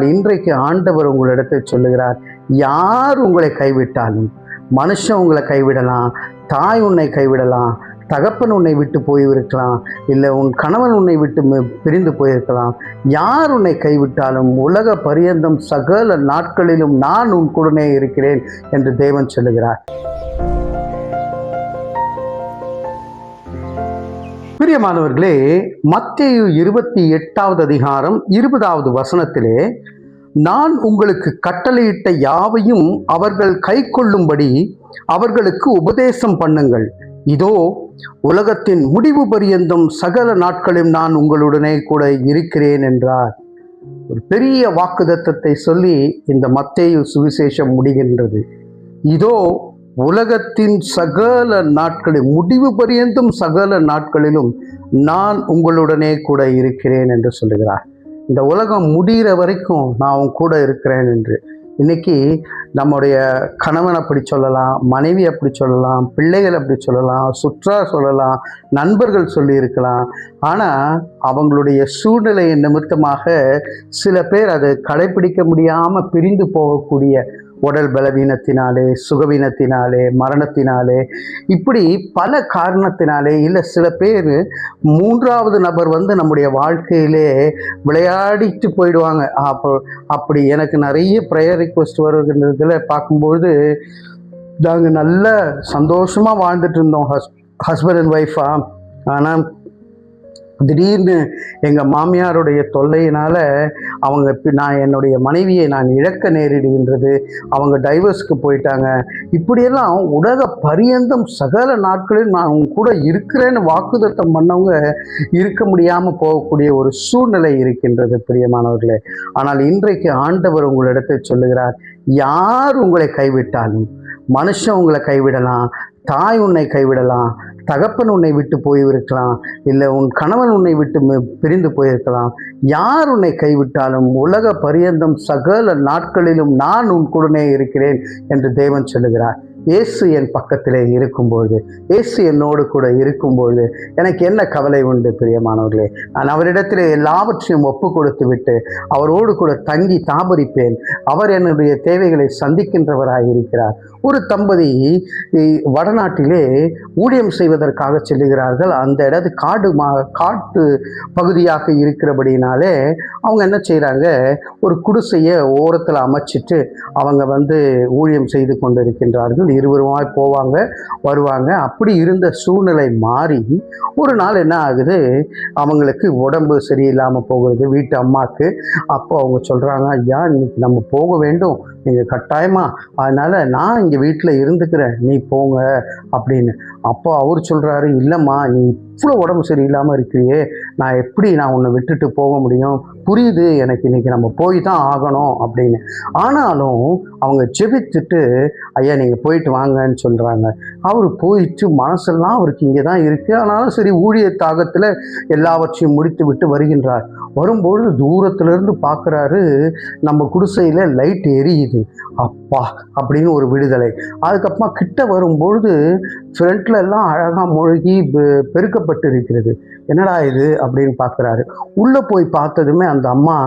இன்றைக்கு ஆண்டவர் உங்களிடத்தில் சொல்லுகிறார், யார் உங்களை கைவிட்டாலும், மனுஷன் உங்களை கைவிடலாம், தாய் உன்னை கைவிடலாம், தகப்பன் உன்னை விட்டு போயிருக்கலாம், இல்லை உன் கணவன் உன்னை விட்டு பிரிந்து போயிருக்கலாம். யார் உன்னை கைவிட்டாலும் உலக பரியந்தம் சகல நாட்களிலும் நான் உன் கூடனே இருக்கிறேன் என்று தேவன் சொல்லுகிறார். பிரியமானவர்களே, மத்தேயு 28வது அதிகாரம் 20வது வசனத்திலே, நான் உங்களுக்கு கட்டளையிட்ட யாவையும் அவர்கள் கை கொள்ளும்படி அவர்களுக்கு உபதேசம் பண்ணுங்கள். இதோ உலகத்தின் முடிவு பரியந்தம் சகல நாட்களும் நான் உங்களுடனே கூட இருக்கிறேன் என்றார். ஒரு பெரிய வாக்குத்தத்தத்தை சொல்லி இந்த மத்தேயு சுவிசேஷம் முடிகின்றது. இதோ உலகத்தின் சகல நாட்களில் முடிவு பரியந்தும் சகல நாட்களிலும் நான் உங்களுடனே கூட இருக்கிறேன் என்று சொல்லுகிறார். இந்த உலகம் முடிகிற வரைக்கும் நான் உன் கூட இருக்கிறேன் என்று. இன்னைக்கு நம்முடைய கணவன் அப்படி சொல்லலாம், மனைவி அப்படி சொல்லலாம், பிள்ளைகள் அப்படி சொல்லலாம், சுற்றார் சொல்லலாம், நண்பர்கள் சொல்லி இருக்கலாம். ஆனால் அவங்களுடைய சூழ்நிலை நிமித்தமாக சில பேர் அதை கடைபிடிக்க முடியாமல் பிரிந்து போகக்கூடிய உடல் பலவீனத்தினாலே, சுகவீனத்தினாலே, மரணத்தினாலே, இப்படி பல காரணத்தினாலே, இல்லை சில பேர் மூன்றாவது நபர் நம்முடைய வாழ்க்கையிலே விளையாடிட்டு போயிடுவாங்க. அப்படி எனக்கு நிறைய ப்ரேயர் ரிக்வெஸ்ட் வருகின்றதில் பார்க்கும்பொழுது, நாங்கள் நல்ல சந்தோஷமாக வாழ்ந்துட்டு இருந்தோம் ஹஸ்பண்ட் அண்ட் ஒய்ஃபா. ஆனால் திடீர்னு எங்கள் மாமியாருடைய தொல்லையினால் நான் என்னுடைய மனைவியை நான் இழக்க நேரிடுகின்றது, அவங்க டைவர்ஸ்க்கு போயிட்டாங்க. இப்படியெல்லாம் உலக பரியந்தம் சகல நாட்களில் நான் உங்க கூட இருக்கிறேன்னு வாக்குத்தத்தம் பண்ணவங்க இருக்க முடியாமல் போகக்கூடிய ஒரு சூழ்நிலை இருக்கின்றது பிரியமானவர்களே. ஆனால் இன்றைக்கு ஆண்டவர் உங்களிடத்தில் சொல்லுகிறார், யார் உங்களை கைவிட்டாலும், மனுஷன் உங்களை கைவிடலாம், தாய் உன்னை கைவிடலாம், தகப்பன் உன்னை விட்டு போயிருக்கலாம், இல்லை உன் கணவன் உன்னை விட்டு பிரிந்து போயிருக்கலாம். யார் உன்னை கைவிட்டாலும் உலக பரியந்தம் சகல நாட்களிலும் நான் உன் கூடனே இருக்கிறேன் என்று தேவன் சொல்லுகிறார். இயேசு என் பக்கத்திலே இருக்கும்பொழுது, இயேசு என்னோடு கூட இருக்கும்பொழுது எனக்கு என்ன கவலை உண்டு பிரியமானவர்களே? நான் அவரிடத்தில் எல்லாவற்றையும் ஒப்பு கொடுத்து விட்டு அவரோடு கூட தங்கி தாபரிப்பேன். அவர் என்னுடைய தேவைகளை சந்திக்கின்றவராக இருக்கிறார். ஒரு தம்பதி வடநாட்டிலே ஊழியம் செய்வதற்காக செல்லுகிறார்கள். அந்த இடத்து காட்டு பகுதியாக இருக்கிறபடினாலே அவங்க என்ன செய்கிறாங்க, ஒரு குடிசையை ஓரத்தில் அமைச்சிட்டு அவங்க ஊழியம் செய்து கொண்டு இருக்கின்றார்கள். இருவருமாய் போவாங்க வருவாங்க. அப்படி இருந்த சூழ்நிலை மாறி ஒரு நாள் என்ன ஆகுது, அவங்களுக்கு உடம்பு சரியில்லாமல் போகிறது வீட்டு அம்மாவுக்கு. அப்போ அவங்க சொல்கிறாங்க, ஐயா இன்னைக்கு நம்ம போக வேண்டும், நீங்கள் கட்டாயமா, அதனால் நான் இங்கே வீட்டில் இருந்துக்கிறேன், நீ போங்க அப்படின்னு. அப்போ அவர் சொல்கிறாரு, இல்லைம்மா நீ இவ்வளோ உடம்பு சரியில்லாமல் இருக்கிறியே, நான் உன்னை விட்டுட்டு போக முடியும், புரியுது எனக்கு, இன்னைக்கு நம்ம போய் தான் ஆகணும் அப்படின்னு. ஆனாலும் அவங்க ஜெபித்துட்டு, ஐயா நீங்கள் போயிட்டு வாங்கன்னு சொல்கிறாங்க. அவர் போயிட்டு மனசெல்லாம் அவருக்கு இங்கே தான் இருக்குது. ஆனாலும் சரி ஊழிய தாகத்தில் எல்லாவற்றையும் முடித்து விட்டு வருகின்றார். வரும்பொழுது தூரத்திலிருந்து பார்க்குறாரு, நம்ம குடிசையில் லைட் எரியுது. அப்பா அப்படின்னு ஒரு விடுதலை. அதுக்கப்புறமா கிட்ட வரும்பொழுது ஃப்ரண்ட்ல எல்லாம் அழகாக மூழ்கி பெருக்கப்பட்டு இருக்கிறது. என்னடா இது அப்படின்னு பார்க்குறாரு. உள்ளே போய் பார்த்ததுமே அந்த அம்மா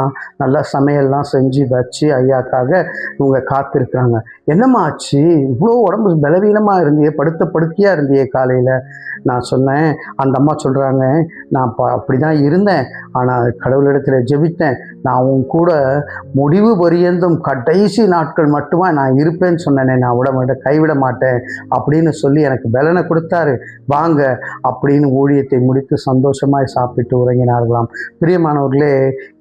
நல்லா சமையல்லாம் செஞ்சு வச்சு ஐயாக்காக இவங்க காத்திருக்கிறாங்க. என்னம்மா ஆச்சு, இவ்வளோ உடம்பு பலவீனமாக இருந்தியே, படுக்கையாக இருந்தியே காலையில்? நான் சொன்னேன். அந்த அம்மா சொல்கிறாங்க, நான் அப்படி தான் இருந்தேன், ஆனால் கடவுளிடத்தில் ஜெபித்தேன், நான் உன் கூட முடிவு பரியந்தும் கடைசி நாட்கள் மட்டுமா நான் இருப்பேன்னு சொன்னேனே, நான் உடம்பை கைவிட மாட்டேன் அப்படின்னு சொல்லி எனக்கு பலனை கொடுத்தாரு, வாங்க அப்படின்னு ஊழியத்தை முடித்து சந்தோஷமாய் சாப்பிட்டு உறங்கினார்களாம். பிரியமானவர்களே,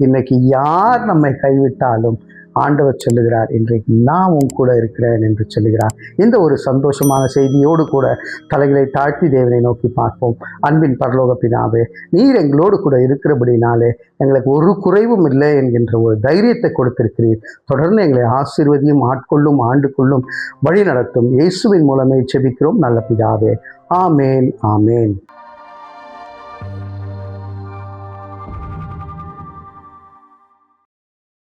இன்னைக்கு யார் நம்மை கைவிட்டாலும் ஆண்டவர் சொல்லுகிறார், இன்றைக்கு நான் உன் கூட இருக்கிறேன் என்று சொல்லுகிறார். இந்த ஒரு சந்தோஷமான செய்தியோடு கூட தலைகளை தாழ்த்தி தேவனை நோக்கி பார்ப்போம். அன்பின் பரலோக பிதாவே, நீர் எங்களோடு கூட இருக்கிறபடினாலே எங்களுக்கு ஒரு குறைவும் இல்லை என்கின்ற ஒரு தைரியத்தை கொடுத்திருக்கிறீர். தொடர்ந்து எங்களை ஆசீர்வதியும், ஆட்கொள்ளும், ஆண்டுகொள்ளும், வழி நடத்தும். இயேசுவின் மூலமே ஜெபிக்கிறோம் நல்ல பிதாவே. ஆமேன், ஆமேன்.